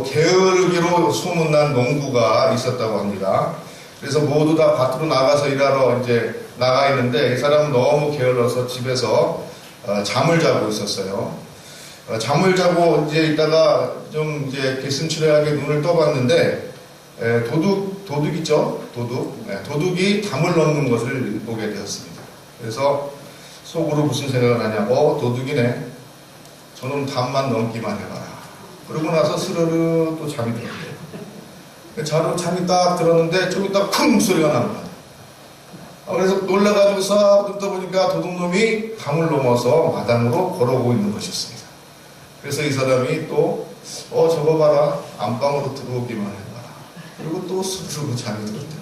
게으르기로 소문난 농부가 있었다고 합니다. 그래서 모두 다 밭으로 나가서 일하러 이제 나가 있는데 이 사람은 너무 게을러서 집에서 잠을 자고 있었어요. 잠을 자고 이제 있다가 좀 이제 개슴츠레하게 눈을 떠봤는데 도둑 있죠? 도둑이 담을 넘는 것을 보게 되었습니다. 그래서 속으로 무슨 생각을 하냐고 도둑이네. 저놈 담만 넘기만 해봐라. 그러고 나서 스르르 또 잠이 들었대요. 잠이 딱 들었는데 좀 이따 쿵 소리가 난 거야. 그래서 놀라가지고 싹 눈 떠보니까 도둑놈이 담을 넘어서 마당으로 걸어오고 있는 것이었습니다. 그래서 이 사람이 또 저거 봐라. 안방으로 들어오기만 해봐라. 그리고 또 스르르 잠이 들었답니다.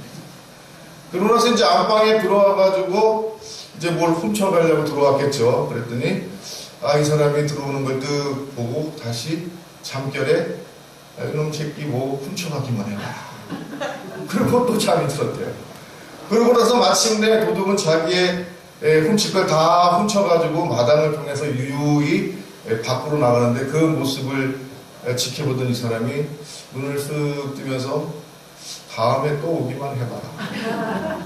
그러고 나서 이제 안방에 들어와가지고 이제 뭘 훔쳐가려고 들어왔겠죠. 그랬더니 이 사람이 들어오는 걸 뜩 보고 다시 잠결에 이놈 새끼 뭐 훔쳐가기만 해라. 그리고 또 잠이 들었대요. 그러고 나서 마침내 도둑은 자기의 훔칠 걸 다 훔쳐가지고 마당을 통해서 유유히 밖으로 나가는데 그 모습을 지켜보던 이 사람이 눈을 쓱 뜨면서 다음에 또 오기만 해봐라.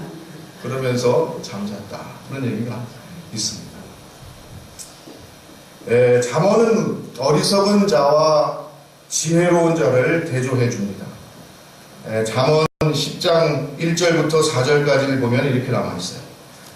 그러면서 잠잤다. 그런 얘기가 있습니다. 잠언은 어리석은 자와 지혜로운 자를 대조해 줍니다. 잠언 10장 1절부터 4절까지를 보면 이렇게 남아있어요.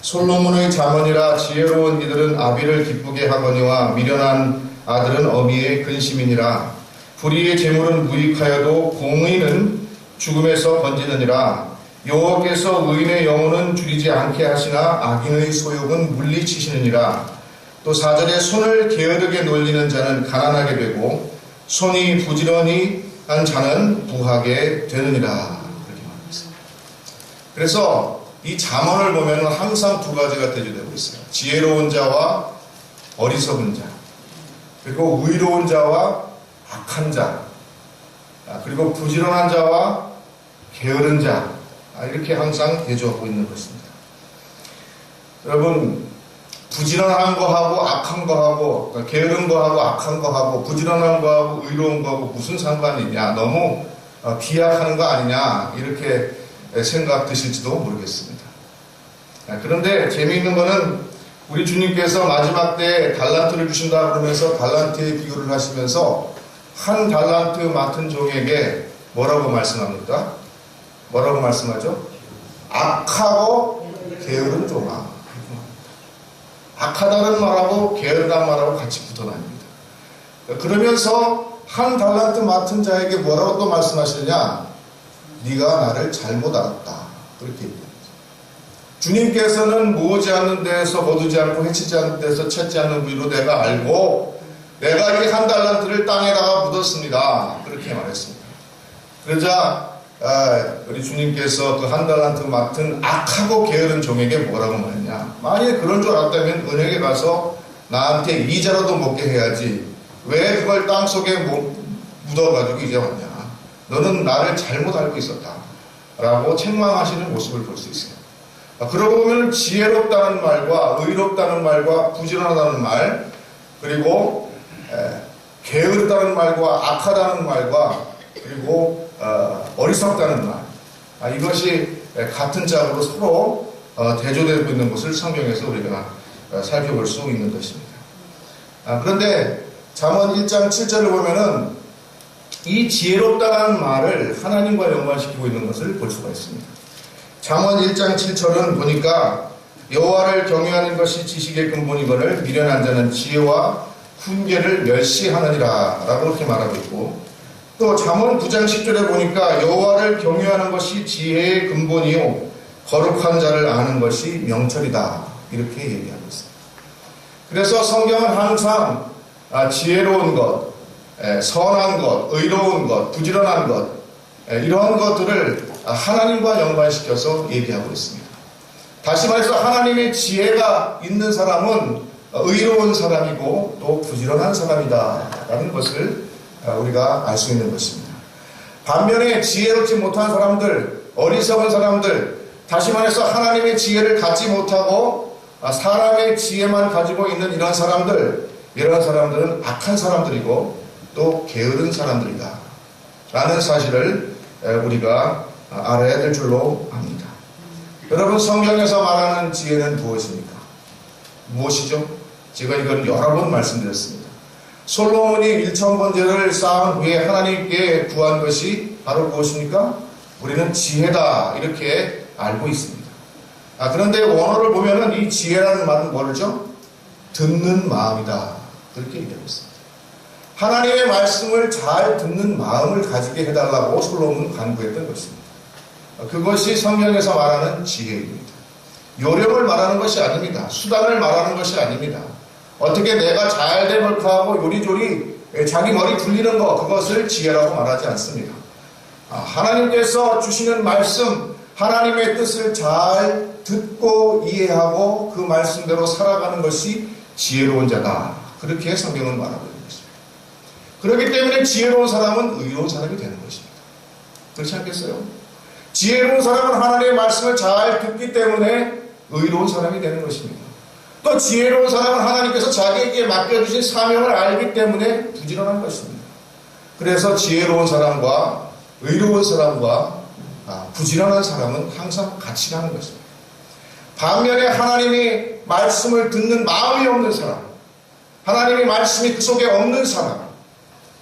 솔로몬의 잠언이라 지혜로운 이들은 아비를 기쁘게 하거니와 미련한 아들은 어미의 근심이니라. 불의의 재물은 무익하여도 공의는 죽음에서 건지느니라. 여호와께서 의인의 영혼은 줄이지 않게 하시나 악인의 소욕은 물리치시느니라. 또 4절에 손을 게으르게 놀리는 자는 가난하게 되고 손이 부지런히 한 자는 부하게 되느니라. 그렇게 말했습니다. 그래서 이 잠언을 보면 항상 두 가지가 대조되고 있어요. 지혜로운 자와 어리석은 자, 그리고 의로운 자와 악한 자, 그리고 부지런한 자와 게으른 자, 이렇게 항상 대조하고 있는 것입니다. 여러분, 부지런한 거하고 악한 거하고 그러니까 게으른 거하고 악한 거하고 부지런한 거하고 의로운 거하고 무슨 상관이 있냐, 너무 비약하는 거 아니냐 이렇게 생각 드실지도 모르겠습니다. 그런데 재미있는 거는 우리 주님께서 마지막 때 달란트를 주신다 그러면서 달란트의 비유를 하시면서 한 달란트 맡은 종에게 뭐라고 말씀합니까? 뭐라고 말씀하죠? 악하고 게으른 종아. 악하다는 말하고 게으르다는 말하고 같이 붙어다닙니다. 그러면서 한 달란트 맡은 자에게 뭐라고 또 말씀하시느냐? 네가 나를 잘못 알았다. 그렇게 얘기합니다. 주님께서는 모으지 않는 데에서 거두지 않고 해치지 않는 데에서 찾지 않는 부위로 내가 알고 내가 이 한 달란트를 땅에다가 묻었습니다. 그렇게 말했습니다. 그러자 우리 주님께서 그 한 달란트 맡은 악하고 게으른 종에게 뭐라고 말했냐? 만약에 그런 줄 알았다면 은행에 가서 나한테 이자라도 먹게 해야지 왜 그걸 땅속에 묻어가지고 이제 왔냐? 너는 나를 잘못 알고 있었다 라고 책망하시는 모습을 볼 수 있어요. 그러고 보면 지혜롭다는 말과 의롭다는 말과 부지런하다는 말, 그리고 게으르다는 말과 악하다는 말과 그리고 어리석다는 말, 이것이 같은 짝으로 서로 대조되고 있는 것을 성경에서 우리가 살펴볼 수 있는 것입니다. 그런데 잠언 1장 7절을 보면은 이 지혜롭다는 말을 하나님과 연관시키고 있는 것을 볼 수가 있습니다. 잠언 1장 7절은 보니까 여호와를 경외하는 것이 지식의 근본이거늘 미련한 자는 지혜와 훈계를 멸시하느니라 라고 그렇게 말하고 있고, 또 잠언 9장 10절에 보니까 여호와를 경외하는 것이 지혜의 근본이요 거룩한 자를 아는 것이 명철이다 이렇게 얘기하고 있습니다. 그래서 성경은 항상 지혜로운 것, 선한 것, 의로운 것, 부지런한 것, 이러한 것들을 하나님과 연관시켜서 얘기하고 있습니다. 다시 말해서 하나님의 지혜가 있는 사람은 의로운 사람이고 또 부지런한 사람이다 라는 것을 우리가 알 수 있는 것입니다. 반면에 지혜롭지 못한 사람들, 어리석은 사람들, 다시 말해서 하나님의 지혜를 갖지 못하고 사람의 지혜만 가지고 있는 이런 사람들은 악한 사람들이고 또 게으른 사람들이다 라는 사실을 우리가 알아야 될 줄로 압니다. 여러분, 성경에서 말하는 지혜는 무엇입니까? 무엇이죠? 제가 이건 여러 번 말씀드렸습니다. 솔로몬이 1000번제를 쌓은 후에 하나님께 구한 것이 바로 무엇입니까? 우리는 지혜다 이렇게 알고 있습니다. 그런데 원어를 보면은 이 지혜라는 말은 뭐죠? 듣는 마음이다 그렇게 얘기하고 있습니다. 하나님의 말씀을 잘 듣는 마음을 가지게 해달라고 솔로몬은 간구했던 것입니다. 그것이 성경에서 말하는 지혜입니다. 요령을 말하는 것이 아닙니다. 수단을 말하는 것이 아닙니다. 어떻게 내가 잘된 걸하고 요리조리 자기 머리 굴리는 것, 그것을 지혜라고 말하지 않습니다. 하나님께서 주시는 말씀, 하나님의 뜻을 잘 듣고 이해하고 그 말씀대로 살아가는 것이 지혜로운 자다. 그렇게 성경은 말하고 있는 것입니다. 그렇기 때문에 지혜로운 사람은 의로운 사람이 되는 것입니다. 그렇지 않겠어요? 지혜로운 사람은 하나님의 말씀을 잘 듣기 때문에 의로운 사람이 되는 것입니다. 또 지혜로운 사람은 하나님께서 자기에게 맡겨주신 사명을 알기 때문에 부지런한 것입니다. 그래서 지혜로운 사람과 의로운 사람과 부지런한 사람은 항상 같이 가는 것입니다. 반면에 하나님의 말씀을 듣는 마음이 없는 사람, 하나님의 말씀이 그 속에 없는 사람,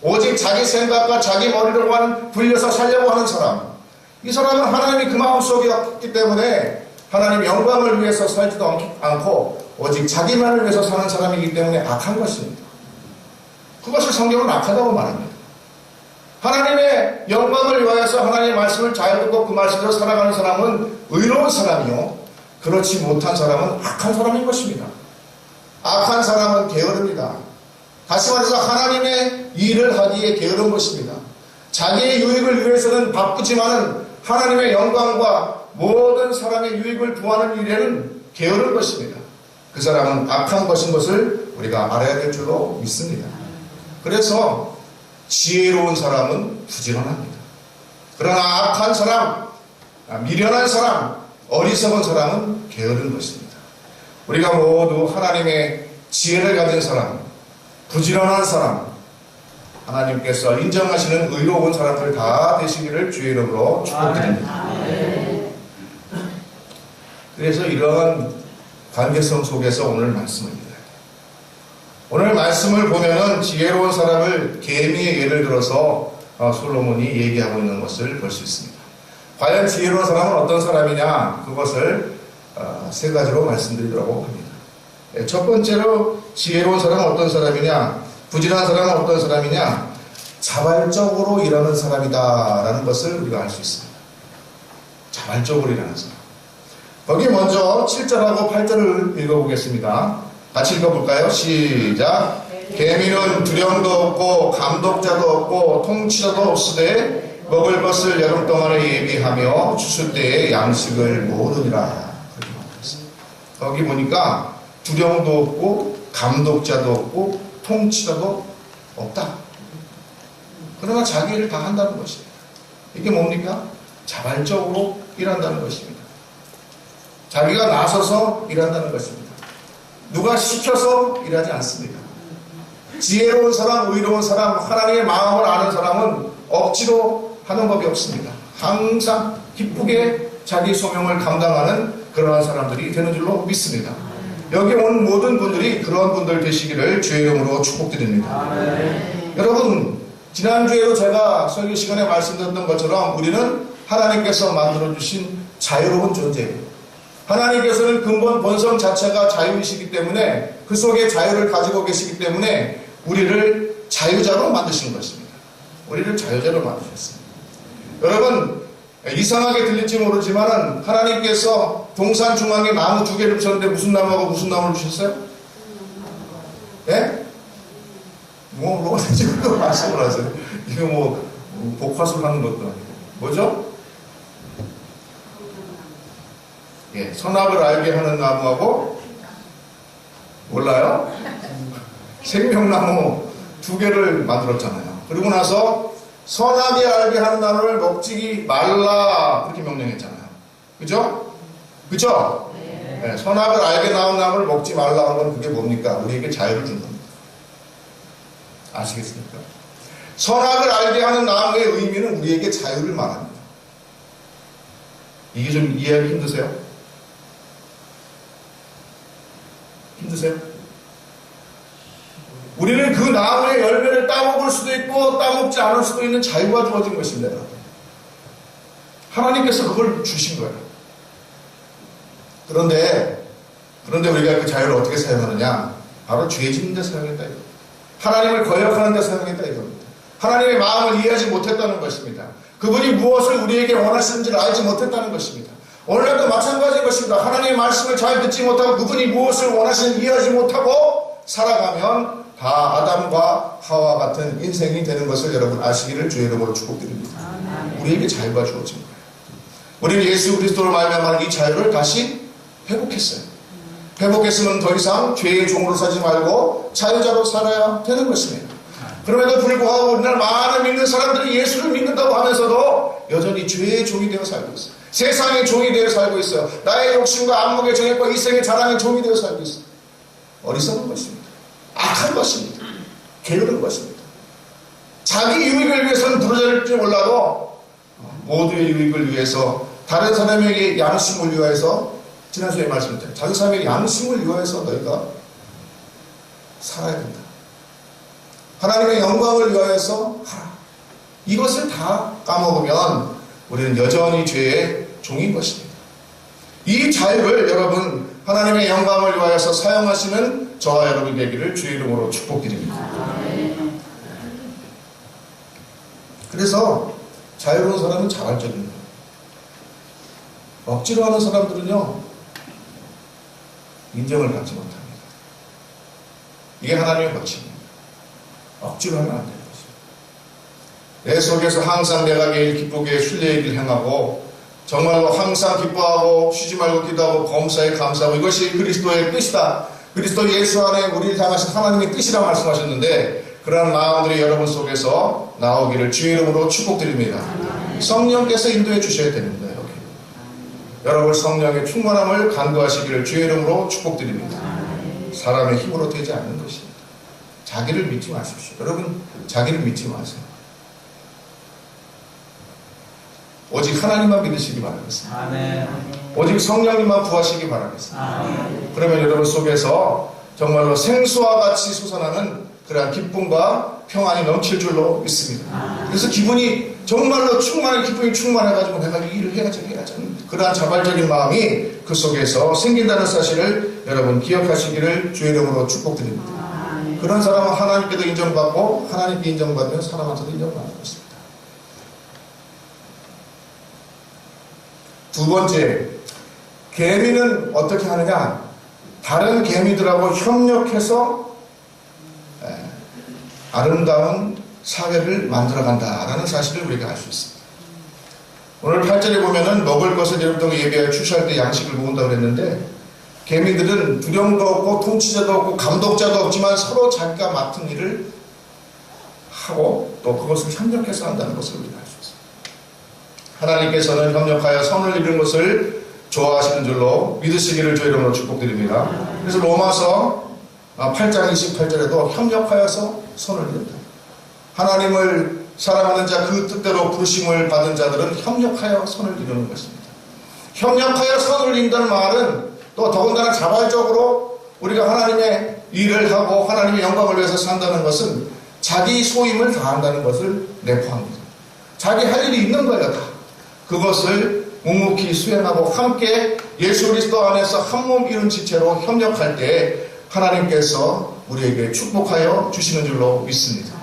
오직 자기 생각과 자기 머리로만 굴려서 살려고 하는 사람, 이 사람은 하나님이 그 마음속에 없기 때문에 하나님의 영광을 위해서 살지도 않고 오직 자기만을 위해서 사는 사람이기 때문에 악한 것입니다. 그것을 성경은 악하다고 말합니다. 하나님의 영광을 위하여서 하나님의 말씀을 잘 듣고 그 말씀대로 살아가는 사람은 의로운 사람이요, 그렇지 못한 사람은 악한 사람인 것입니다. 악한 사람은 게으릅니다. 다시 말해서 하나님의 일을 하기에 게으른 것입니다. 자기의 유익을 위해서는 바쁘지만은 하나님의 영광과 모든 사람의 유익을 구하는 일에는 게으른 것입니다. 그 사람은 악한 것인 것을 우리가 알아야 될 줄로 믿습니다. 그래서 지혜로운 사람은 부지런합니다. 그러나 악한 사람, 미련한 사람, 어리석은 사람은 게으른 것입니다. 우리가 모두 하나님의 지혜를 가진 사람, 부지런한 사람, 하나님께서 인정하시는 의로운 사람들 다 되시기를 주의 이름으로 축복드립니다. 그래서 이런 관계성 속에서 오늘 말씀입니다. 오늘 말씀을 보면은 지혜로운 사람을 개미의 예를 들어서 솔로몬이 얘기하고 있는 것을 볼 수 있습니다. 과연 지혜로운 사람은 어떤 사람이냐, 그것을 세 가지로 말씀드리도록 합니다. 첫 번째로 지혜로운 사람은 어떤 사람이냐, 부지런한 사람은 어떤 사람이냐, 자발적으로 일하는 사람이다 라는 것을 우리가 알 수 있습니다. 자발적으로 일하는 사람. 거기 먼저 7절하고 8절을 읽어보겠습니다. 같이 읽어볼까요? 시작. 개미는 두령도 없고 감독자도 없고 통치자도 없으되 먹을 것을 여름 동안에 예비하며 추수 때에 양식을 모으느니라. 그렇게 말했습니다. 거기 보니까 두령도 없고 감독자도 없고 통치자도 없다. 그러나 자기 일을 다 한다는 것입니다. 이게 뭡니까? 자발적으로 일한다는 것입니다. 자기가 나서서 일한다는 것입니다. 누가 시켜서 일하지 않습니다. 지혜로운 사람, 의로운 사람, 하나님의 마음을 아는 사람은 억지로 하는 법이 없습니다. 항상 기쁘게 자기 소명을 감당하는 그러한 사람들이 되는 줄로 믿습니다. 여기 온 모든 분들이 그러한 분들 되시기를 주의 이름으로 축복드립니다. 여러분, 지난주에도 제가 설교 시간에 말씀드렸던 것처럼 우리는 하나님께서 만들어주신 자유로운 존재예요. 하나님께서는 근본 본성 자체가 자유이시기 때문에 그 속에 자유를 가지고 계시기 때문에 우리를 자유자로 만드신 것입니다. 우리를 자유자로 만드셨습니다. 여러분, 이상하게 들릴지 모르지만 하나님께서 동산 중앙에 나무 2개를 주셨는데 무슨 나무하고 무슨 나무를 주셨어요? 예? 뭐 지금 말씀을 하세요. 이거 뭐 복화술 하는 것도 아니고 뭐죠? 예, 선악을 알게 하는 나무하고 몰라요? 생명나무 2개를 만들었잖아요. 그리고 나서 선악이 알게 하는 나무를 먹지 말라 그렇게 명령했잖아요. 그죠? 그죠? 네, 선악을 알게 나온 나무를 먹지 말라 하는 건 그게 뭡니까? 우리에게 자유를 준 겁니다. 아시겠습니까? 선악을 알게 하는 나무의 의미는 우리에게 자유를 말합니다. 이게 좀 이해하기 힘드세요? 힘드세요? 우리는 그 나무의 열매를 따먹을 수도 있고 따먹지 않을 수도 있는 자유가 주어진 것입니다. 여러분. 하나님께서 그걸 주신 거예요. 그런데 우리가 그 자유를 어떻게 사용하느냐? 바로 죄 짓는 데 사용했다 이겁니다. 하나님을 거역하는 데 사용했다 이겁니다. 하나님의 마음을 이해하지 못했다는 것입니다. 그분이 무엇을 우리에게 원하시는지를 알지 못했다는 것입니다. 오늘날도 마찬가지인 것입니다. 하나님의 말씀을 잘 듣지 못하고 그분이 무엇을 원하시는지 이해하지 못하고 살아가면 다 아담과 하와 같은 인생이 되는 것을 여러분 아시기를 주의 이름으로 축복드립니다. 우리에게 자유가 주어진 거예요. 우리는 예수 그리스도로 말미암아 이 자유를 다시 회복했어요. 회복했으면 더 이상 죄의 종으로 살지 말고 자유자로 살아야 되는 것입니다. 그럼에도 불구하고 우리나라 많은 믿는 사람들이 예수를 믿는다고 하면서도 여전히 죄의 종이 되어 살고 있어요. 세상의 종이 되어 살고 있어요. 나의 욕심과 안목의 정욕과 이생의 자랑의 종이 되어 살고 있어요. 어리석은 것입니다. 악한 것입니다. 게으른 것입니다. 자기 유익을 위해서는 부러질지 몰라도 모두의 유익을 위해서 다른 사람에게 양심을 위하여서 지난주에 말씀드렸죠. 다른 사람에게 양심을 위하여서 너희가 살아야 된다. 하나님의 영광을 위하여서 하라. 이것을 다 까먹으면 우리는 여전히 죄의 종인 것입니다. 이 자유를 여러분 하나님의 영광을 위하여서 사용하시는 저와 여러분 되기를 주의 이름으로 축복드립니다. 그래서 자유로운 사람은 자발적입니다. 억지로 하는 사람들은요 인정을 받지 못합니다. 이게 하나님의 법칙입니다. 억지로 하면 안 되는 것입니다. 내 속에서 항상 내가 매일 기쁘게 순례의 길 행하고 정말로 항상 기뻐하고 쉬지 말고 기도하고 범사에 감사하고 이것이 그리스도의 뜻이다. 그리스도 예수 안에 우리를 향하신 하나님의 뜻이라 말씀하셨는데 그러한 마음들이 여러분 속에서 나오기를 주의 이름으로 축복드립니다. 성령께서 인도해 주셔야 됩니다. 여기. 여러분 성령의 충만함을 간구하시기를 주의 이름으로 축복드립니다. 사람의 힘으로 되지 않는 것입니다. 자기를 믿지 마십시오. 여러분 자기를 믿지 마세요. 오직 하나님만 믿으시기 바라겠습니다. 아멘. 오직 성령님만 구하시기 바라겠습니다. 아멘. 그러면 여러분 속에서 정말로 생수와 같이 솟아나는 그러한 기쁨과 평안이 넘칠 줄로 믿습니다. 아멘. 그래서 기분이 정말로 기쁨이 충만해가지고 내가 이 일을 해야지 그러한 자발적인 마음이 그 속에서 생긴다는 사실을 여러분 기억하시기를 주의 이름으로 축복드립니다. 아멘. 그런 사람은 하나님께도 인정받고 하나님께 인정받으면 사람한테도 인정받는 것입니다. 두 번째, 개미는 어떻게 하느냐? 다른 개미들하고 협력해서 아름다운 사회를 만들어간다라는 사실을 우리가 알 수 있습니다. 오늘 8절에 보면은 먹을 것을 여러분들과 예배하여 출시할 때 양식을 모은다고 그랬는데 개미들은 두령도 없고 통치자도 없고 감독자도 없지만 서로 자기가 맡은 일을 하고 또 그것을 협력해서 한다는 것을 우리가 알 수 있습니다. 하나님께서는 협력하여 선을 이루는 것을 좋아하시는 줄로 믿으시기를 주의 이름으로 축복드립니다. 그래서 로마서 8장 28절에도 협력하여서 선을 이룬다. 하나님을 사랑하는 자 그 뜻대로 부르심을 받은 자들은 협력하여 선을 이루는 것입니다. 협력하여 선을 이룬다는 말은 또 더군다나 자발적으로 우리가 하나님의 일을 하고 하나님의 영광을 위해서 산다는 것은 자기 소임을 다한다는 것을 내포합니다. 자기 할 일이 있는 거예요. 다. 그것을 묵묵히 수행하고 함께 예수 그리스도 안에서 한 몸 이룬 지체로 협력할 때 하나님께서 우리에게 축복하여 주시는 줄로 믿습니다.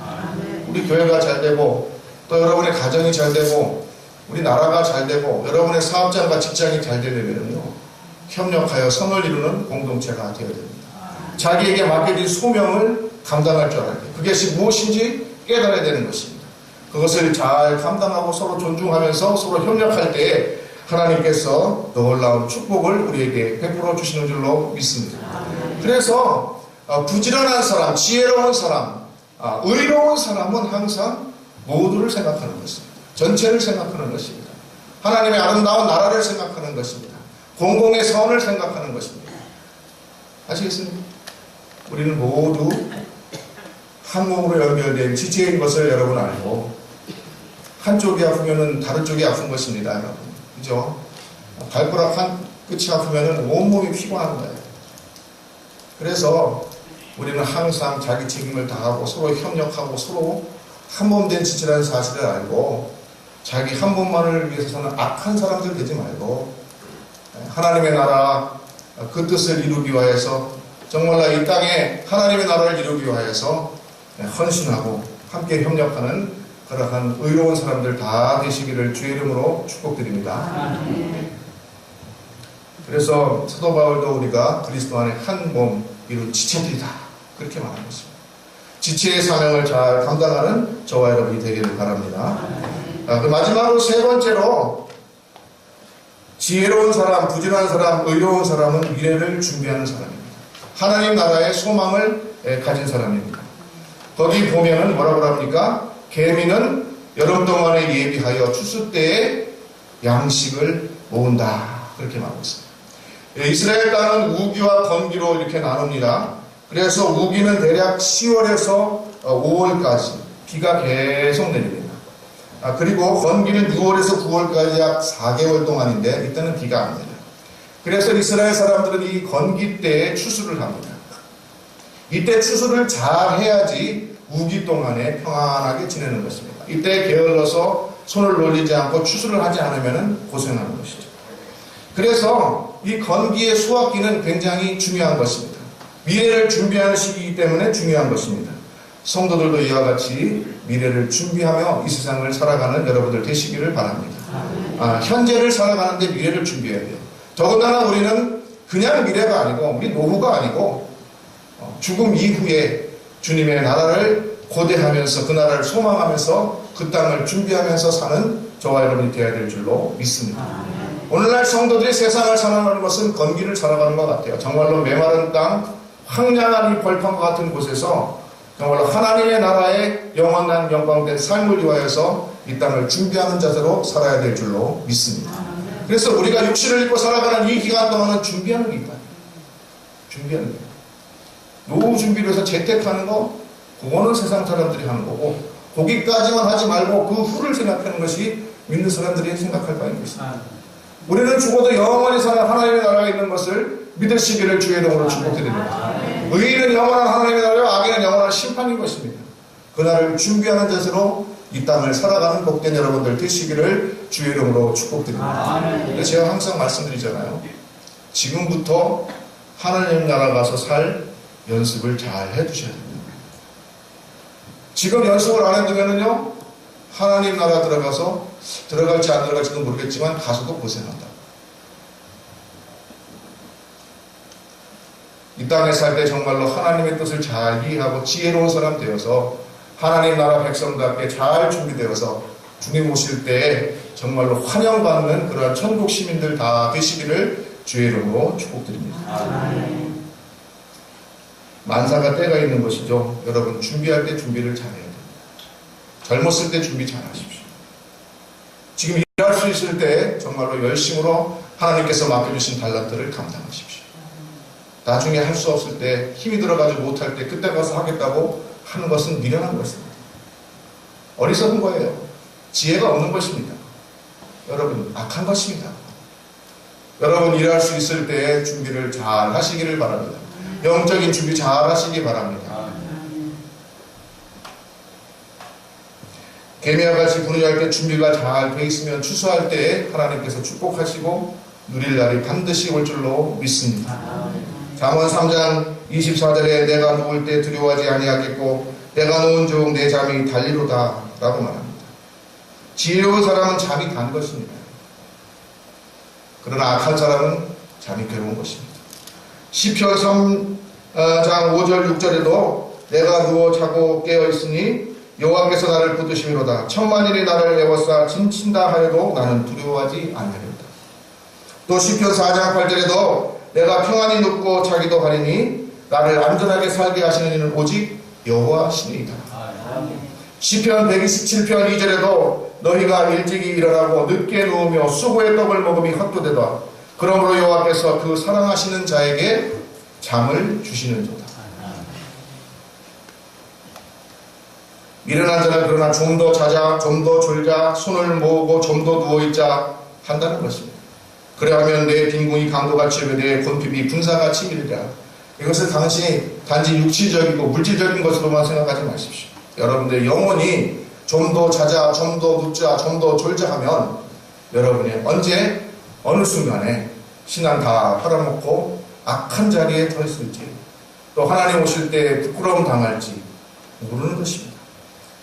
우리 교회가 잘 되고 또 여러분의 가정이 잘 되고 우리 나라가 잘 되고 여러분의 사업장과 직장이 잘 되려면요 협력하여 선을 이루는 공동체가 되어야 됩니다. 자기에게 맡겨진 소명을 감당할 줄 알아야 돼요. 그것이 무엇인지 깨달아야 되는 것입니다. 그것을 잘 감당하고 서로 존중하면서 서로 협력할 때 하나님께서 놀라운 축복을 우리에게 베풀어 주시는 줄로 믿습니다. 그래서 부지런한 사람, 지혜로운 사람, 의로운 사람은 항상 모두를 생각하는 것입니다. 전체를 생각하는 것입니다. 하나님의 아름다운 나라를 생각하는 것입니다. 공공의 선을 생각하는 것입니다. 아시겠습니까? 우리는 모두 한 몸으로 연결된 지체인 것을 여러분 알고, 한쪽이 아프면은 다른 쪽이 아픈 것입니다, 여러분. 그죠? 발가락 한 끝이 아프면은 온몸이 피곤한 거예요. 그래서 우리는 항상 자기 책임을 다하고 서로 협력하고 서로 한 몸 된 지체라는 사실을 알고, 자기 한 몸만을 위해서는 악한 사람들 되지 말고 하나님의 나라 그 뜻을 이루기 위하여서 정말로 이 땅에 하나님의 나라를 이루기 위하여서 헌신하고 함께 협력하는 그러한 의로운 사람들 다 되시기를 주의 이름으로 축복드립니다. 그래서 사도 바울도 우리가 그리스도 안에 한 몸 이룬 지체들이다 그렇게 말하는 것입니다. 지체의 사명을 잘 감당하는 저와 여러분이 되기를 바랍니다. 마지막으로 세 번째로, 지혜로운 사람, 부지런한 사람, 의로운 사람은 미래를 준비하는 사람입니다. 하나님 나라의 소망을 가진 사람입니다. 거기 보면은 뭐라고 합니까? 개미는 여름 동안에 예비하여 추수 때에 양식을 모은다 그렇게 말하고 있습니다. 이스라엘 땅은 우기와 건기로 이렇게 나눕니다. 그래서 우기는 대략 10월에서 5월까지 비가 계속 내립니다. 그리고 건기는 6월에서 9월까지 약 4개월 동안인데 이때는 비가 안 내려요. 그래서 이스라엘 사람들은 이 건기 때에 추수를 합니다. 이때 추수를 잘 해야지 우기 동안에 평안하게 지내는 것입니다. 이때 게을러서 손을 놀리지 않고 추수를 하지 않으면 고생하는 것이죠. 그래서 이 건기의 수확기는 굉장히 중요한 것입니다. 미래를 준비하는 시기이기 때문에 중요한 것입니다. 성도들도 이와 같이 미래를 준비하며 이 세상을 살아가는 여러분들 되시기를 바랍니다. 현재를 살아가는데 미래를 준비해야 돼요. 더군다나 우리는 그냥 미래가 아니고 우리 노후가 아니고 죽음 이후에 주님의 나라를 고대하면서 그 나라를 소망하면서 그 땅을 준비하면서 사는 저와 여러분이 되어야 될 줄로 믿습니다. 오늘날 성도들이 세상을 살아가는 것은 건기를 살아가는 것 같아요. 정말로 메마른 땅, 황량한 이 벌판과 같은 곳에서 정말로 하나님의 나라의 영원한 영광된 삶을 위하여서 이 땅을 준비하는 자세로 살아야 될 줄로 믿습니다. 그래서 우리가 육신을 입고 살아가는 이 기간 동안은 준비하는 기간, 준비하는 기간. 노후 준비를 해서 재택하는 거, 그거는 세상 사람들이 하는 거고, 거기까지만 하지 말고 그 후를 생각하는 것이 믿는 사람들이 생각할 바인 것입니다. 우리는 죽어도 영원히 사는 하나님의 나라에 있는 것을 믿으시기를 주의 이름으로 축복드립니다. 의인은 영원한 하나님의 나라와 악인은 영원한 심판인 것입니다. 그날을 준비하는 자세로 이 땅을 살아가는 복된 여러분들 되시기를 주의 이름으로 축복드립니다. 그래서 제가 항상 말씀드리잖아요. 지금부터 하나님 나라 가서 살 연습을 잘 해두셔야 됩니다. 지금 연습을 안 해두면은요, 하나님 나라 들어가서 들어갈지 안 들어갈지도 모르겠지만 가서도 고생한다. 이 땅에 살 때 정말로 하나님의 뜻을 잘 이해하고 지혜로운 사람 되어서 하나님 나라 백성답게 잘 준비되어서 주님 오실 때 정말로 환영받는 그러한 천국 시민들 다 되시기를 주의 이름으로 축복드립니다. 만사가 때가 있는 것이죠. 여러분 준비할 때 준비를 잘해야 됩니다. 젊었을 때 준비 잘 하십시오. 지금 일할 수 있을 때 정말로 열심으로 하나님께서 맡겨주신 달란트를 감당하십시오. 나중에 할 수 없을 때 힘이 들어가지 못할 때 그때 가서 하겠다고 하는 것은 미련한 것입니다. 어리석은 거예요. 지혜가 없는 것입니다. 여러분 악한 것입니다. 여러분 일할 수 있을 때 준비를 잘 하시기를 바랍니다. 영적인 준비 잘 하시기 바랍니다. 개미와 같이 분유할 때 준비가 잘 돼 있으면 추수할 때 하나님께서 축복하시고 누릴 날이 반드시 올 줄로 믿습니다. 잠언 3장 24절에 내가 누울 때 두려워하지 아니하겠고 내가 누운 중 내 잠이 달리로다 라고 말합니다. 지혜로운 사람은 잠이 단 것입니다. 그러나 악한 사람은 잠이 괴로운 것입니다. 시편 3장 5절 6절에도 내가 누워 자고 깨어있으니 여호와께서 나를 붙드심이로다. 천만인이 나를 애워싸 진친다 하여도 나는 두려워하지 아니하리로다. 또 시편 4장 8절에도 내가 평안히 눕고 자기도 하리니 나를 안전하게 살게 하시는 이는 오직 여호와시니이다. 시편 127편 2절에도 너희가 일찍이 일어나고 늦게 누우며 수고의 떡을 먹음이 헛되도다. 그러므로 여호와께서 그 사랑하시는 자에게 잠을 주시는도다. 미련한 자는 그러나 좀 더 자자, 좀 더 졸자, 손을 모으고 좀 더 누워있자 한다는 것입니다. 그래야면 내 빈궁이 강도같이 오며 내 곤핍이 군사같이 이르리라. 이것을 당신이 단지 육체적이고 물질적인 것으로만 생각하지 마십시오. 여러분들 영혼이 좀 더 자자, 좀 더 눕자, 좀 더 졸자 하면 여러분이 언제 어느 순간에 신앙 다 팔아먹고 악한 자리에 더 있을지, 또 하나님 오실 때 부끄러움 당할지 모르는 것입니다.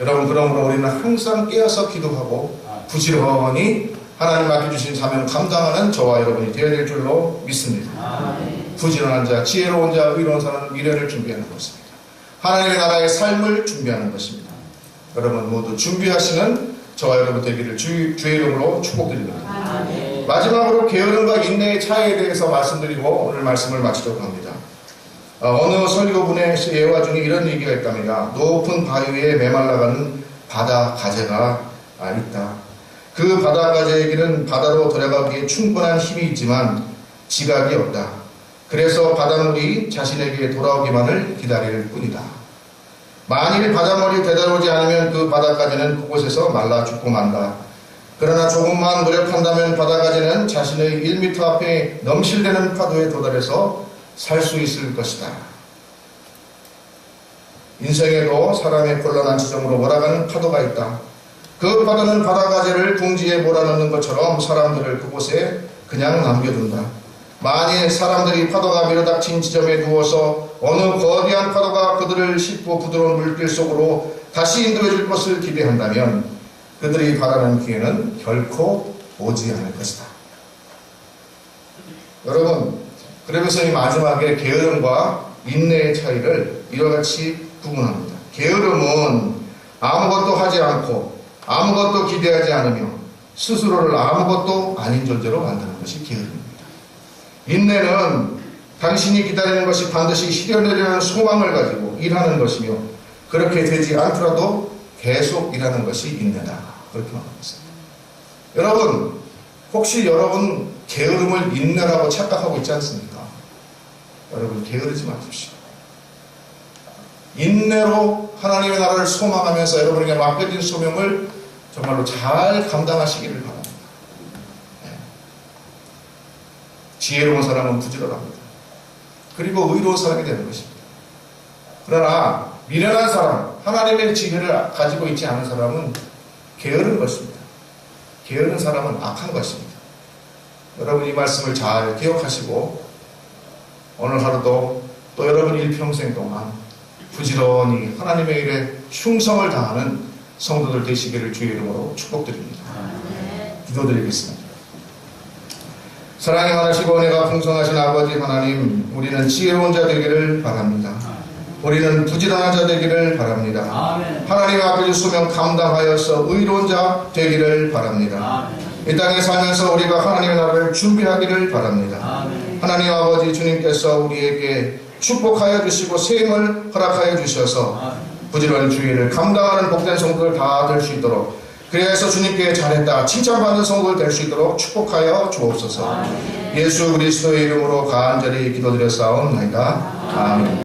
여러분, 그러므로 우리는 항상 깨어서 기도하고 부지런히 하나님 맡겨주신 사명 감당하는 저와 여러분이 되어야 될 줄로 믿습니다. 부지런한 자, 지혜로운 자, 의로운 자는 미래를 준비하는 것입니다. 하나님의 나라의 삶을 준비하는 것입니다. 여러분 모두 준비하시는 저와 여러분 되기를 주의 이름으로 축복드립니다. 마지막으로 게으름과 인내의 차이에 대해서 말씀드리고 오늘 말씀을 마치도록 합니다. 어느 설교분의 예화 중에 이런 얘기가 있답니다. 높은 바위 위에 메말라가는 바다 가재가 있다. 그 바다 가재에게는 바다로 들어가기에 충분한 힘이 있지만 지각이 없다. 그래서 바닷물이 자신에게 돌아오기만을 기다릴 뿐이다. 만일 바닷물이 되돌아오지 않으면 그 바닷가재는 그곳에서 말라 죽고 만다. 그러나 조금만 노력한다면 바닷가재는 자신의 1m 앞에 넘실대는 파도에 도달해서 살 수 있을 것이다. 인생에도 사람의 곤란한 지점으로 몰아가는 파도가 있다. 그 파도는 바닷가재를 둥지에 몰아넣는 것처럼 사람들을 그곳에 그냥 남겨둔다. 만일 사람들이 파도가 밀어닥친 지점에 누워서 어느 거대한 파도가 그들을 싣고 부드러운 물길 속으로 다시 인도해 줄 것을 기대한다면 그들이 바라는 기회는 결코 오지 않을 것이다. 여러분, 그러면서 이 마지막에 게으름과 인내의 차이를 이와 같이 구분합니다. 게으름은 아무것도 하지 않고 아무것도 기대하지 않으며 스스로를 아무것도 아닌 존재로 만드는 것이 게으름입니다. 인내는 당신이 기다리는 것이 반드시 실현되려는 소망을 가지고 일하는 것이며 그렇게 되지 않더라도 계속 일하는 것이 인내다. 그렇게 말합니다. 여러분, 혹시 여러분 게으름을 인내라고 착각하고 있지 않습니까? 여러분 게으르지 마십시오. 인내로 하나님의 나라를 소망하면서 여러분에게 맡겨진 소명을 정말로 잘 감당하시기를 바랍니다. 지혜로운 사람은 부지런합니다. 그리고 의로운 사람이 되는 것입니다. 그러나 미련한 사람, 하나님의 지혜를 가지고 있지 않은 사람은 게으른 것입니다. 게으른 사람은 악한 것입니다. 여러분 이 말씀을 잘 기억하시고 오늘 하루도 또 여러분 일평생 동안 부지런히 하나님의 일에 충성을 다하는 성도들 되시기를 주의 이름으로 축복드립니다. 기도드리겠습니다. 사랑이 많으시고 은혜가 풍성하신 아버지 하나님, 우리는 지혜로운 자 되기를 바랍니다. 우리는 부지런한 자 되기를 바랍니다. 하나님 앞에 수명 감당하여서 의로운 자 되기를 바랍니다. 이 땅에 살면서 우리가 하나님의 나라를 준비하기를 바랍니다. 하나님 아버지 주님께서 우리에게 축복하여 주시고 세임을 허락하여 주셔서 부지런히 주의를 감당하는 복된 성도들 다 될 수 있도록, 그래서 주님께 잘했다 칭찬받는 성도들 될 수 있도록 축복하여 주옵소서. 예수 그리스도의 이름으로 간절히 기도드렸사옵나이다. 아멘.